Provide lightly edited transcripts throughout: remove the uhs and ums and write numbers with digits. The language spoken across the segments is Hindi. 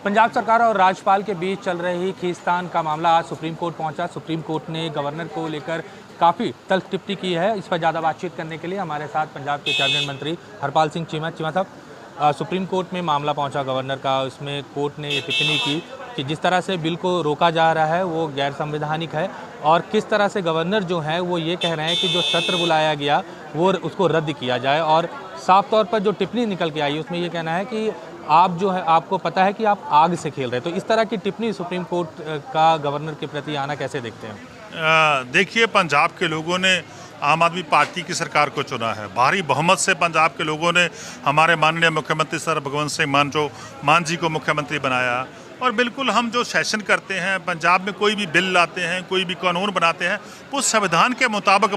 पंजाब सरकार और राज्यपाल के बीच चल रही खींचतान का मामला आज सुप्रीम कोर्ट पहुंचा। सुप्रीम कोर्ट ने गवर्नर को लेकर काफ़ी तल्ख टिप्पणी की है। इस पर ज़्यादा बातचीत करने के लिए हमारे साथ पंजाब के कैबिनेट मंत्री हरपाल सिंह चीमा साहब, सुप्रीम कोर्ट में मामला पहुंचा गवर्नर का। उसमें कोर्ट ने ये टिप्पणी की कि जिस तरह से बिल को रोका जा रहा है वो गैर संवैधानिक है, और किस तरह से गवर्नर जो है वो ये कह रहे हैं कि जो सत्र बुलाया गया वो उसको रद्द किया जाए। और साफ तौर पर जो टिप्पणी निकल के आई है उसमें ये कहना है कि आप जो है, आपको पता है कि आप आग से खेल रहे हैं। तो इस तरह की टिप्पणी सुप्रीम कोर्ट का गवर्नर के प्रति आना कैसे देखते हैं? देखिए, पंजाब के लोगों ने आम आदमी पार्टी की सरकार को चुना है। भारी बहुमत से पंजाब के लोगों ने हमारे माननीय मुख्यमंत्री सर भगवंत सिंह मान जी को मुख्यमंत्री बनाया। और बिल्कुल हम जो सेशन करते हैं, पंजाब में कोई भी बिल लाते हैं, कोई भी कानून बनाते हैं, वो संविधान के मुताबिक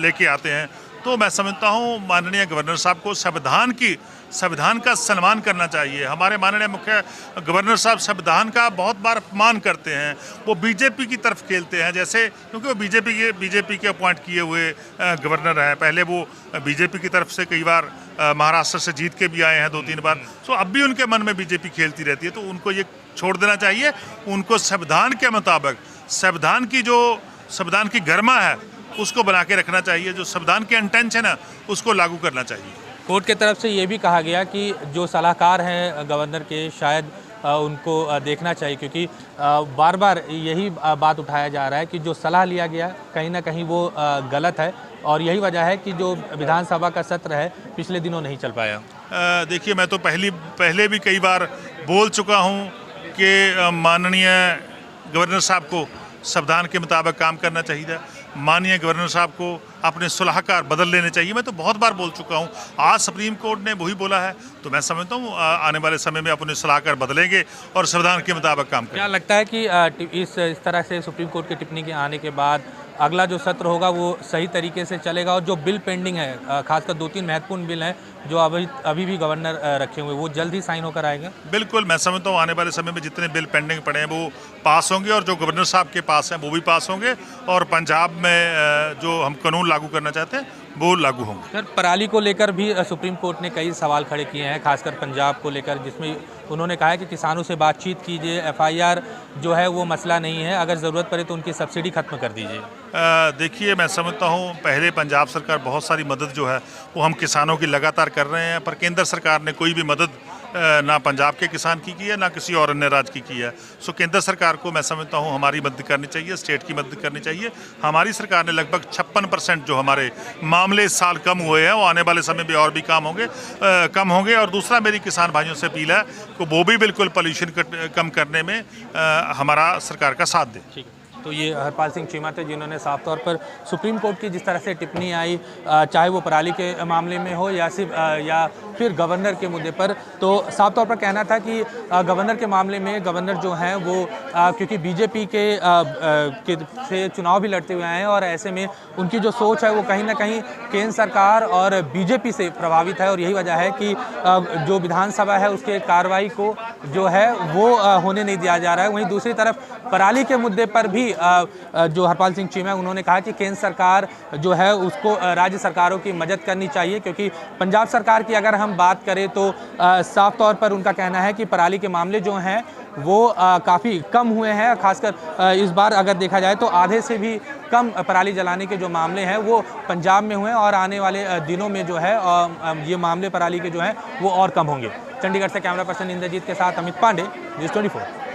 लेके आते हैं। तो मैं समझता हूँ माननीय गवर्नर साहब को संविधान का सम्मान करना चाहिए। हमारे माननीय मुख्य गवर्नर साहब संविधान का बहुत बार अपमान करते हैं। वो बीजेपी की तरफ खेलते हैं, जैसे क्योंकि वो बीजेपी के अपॉइंट किए हुए गवर्नर हैं। पहले वो बीजेपी की तरफ से कई बार महाराष्ट्र से जीत के भी आए हैं 2-3 बार। तो अब भी उनके मन में बीजेपी खेलती रहती है, तो उनको ये छोड़ देना चाहिए। उनको संविधान के मुताबिक संविधान की गरिमा है उसको बना के रखना चाहिए। जो संविधान के इंटेंशन है उसको लागू करना चाहिए। कोर्ट की तरफ से ये भी कहा गया कि जो सलाहकार हैं गवर्नर के, शायद उनको देखना चाहिए, क्योंकि बार बार यही बात उठाया जा रहा है कि जो सलाह लिया गया कहीं ना कहीं वो गलत है, और यही वजह है कि जो विधानसभा का सत्र है पिछले दिनों नहीं चल पाया। देखिए, मैं तो पहले भी कई बार बोल चुका हूँ कि माननीय गवर्नर साहब को संविधान के मुताबिक काम करना चाहिए। माननीय गवर्नर साहब को अपने सलाहकार बदल लेने चाहिए। मैं तो बहुत बार बोल चुका हूँ। आज सुप्रीम कोर्ट ने वही बोला है, तो मैं समझता हूँ आने वाले समय में अपने सलाहकार बदलेंगे और संविधान के मुताबिक काम करेंगे। क्या लगता है कि इस तरह से सुप्रीम कोर्ट की टिप्पणी के आने के बाद अगला जो सत्र होगा वो सही तरीके से चलेगा, और जो बिल पेंडिंग है, खासकर 2-3 महत्वपूर्ण बिल हैं जो अभी भी गवर्नर रखे हुए, वो जल्द ही साइन होकर आएगा? बिल्कुल, मैं समझता हूँ आने वाले समय में जितने बिल पेंडिंग पड़े हैं वो पास होंगे, और जो गवर्नर साहब के पास हैं वो भी पास होंगे, और पंजाब में जो हम कानून लागू करना चाहते हैं वो लागू होंगे। सर, पराली को लेकर भी सुप्रीम कोर्ट ने कई सवाल खड़े किए हैं, खासकर पंजाब को लेकर, जिसमें उन्होंने कहा है कि किसानों से बातचीत कीजिए, FIR जो है वो मसला नहीं है, अगर ज़रूरत पड़े तो उनकी सब्सिडी खत्म कर दीजिए। देखिए, मैं समझता हूँ पहले पंजाब सरकार बहुत सारी मदद जो है वो हम किसानों की लगातार कर रहे हैं, पर केंद्र सरकार ने कोई भी मदद ना पंजाब के किसान की है, ना किसी और अन्य राज्य की है। सो केंद्र सरकार को मैं समझता हूँ हमारी मदद करनी चाहिए, स्टेट की मदद करनी चाहिए। हमारी सरकार ने लगभग 56% जो हमारे मामले इस साल कम हुए हैं, वो आने वाले समय में और भी कम होंगे। और दूसरा, मेरी किसान भाइयों से अपील है कि वो भी बिल्कुल पॉल्यूशन कम करने में हमारा सरकार का साथ दें। ठीक है, तो ये हरपाल सिंह चीमा थे जिन्होंने साफ तौर पर सुप्रीम कोर्ट की जिस तरह से टिप्पणी आई, चाहे वो पराली के मामले में हो या फिर गवर्नर के मुद्दे पर, तो साफ तौर पर कहना था कि गवर्नर के मामले में गवर्नर जो हैं वो क्योंकि बीजेपी से चुनाव भी लड़ते हुए आए हैं, और ऐसे में उनकी जो सोच है वो कहीं ना कहीं केंद्र सरकार और बीजेपी से प्रभावित है, और यही वजह है कि जो विधानसभा है उसके कार्रवाई को जो है वो होने नहीं दिया जा रहा है। वहीं दूसरी तरफ पराली के मुद्दे पर भी जो हरपाल सिंह चीमा उन्होंने कहा कि केंद्र सरकार जो है उसको राज्य सरकारों की मदद करनी चाहिए, क्योंकि पंजाब सरकार की अगर हम बात करें तो साफ तौर पर उनका कहना है कि पराली के मामले जो हैं वो काफ़ी कम हुए हैं। खासकर इस बार अगर देखा जाए तो आधे से भी कम पराली जलाने के जो मामले हैं वो पंजाब में हुए हैं, और आने वाले दिनों में जो है ये मामले पराली के जो हैं वो और कम होंगे। चंडीगढ़ से कैमरा पर्सन इंद्रजीत के साथ अमित पांडे, न्यूज़ 24।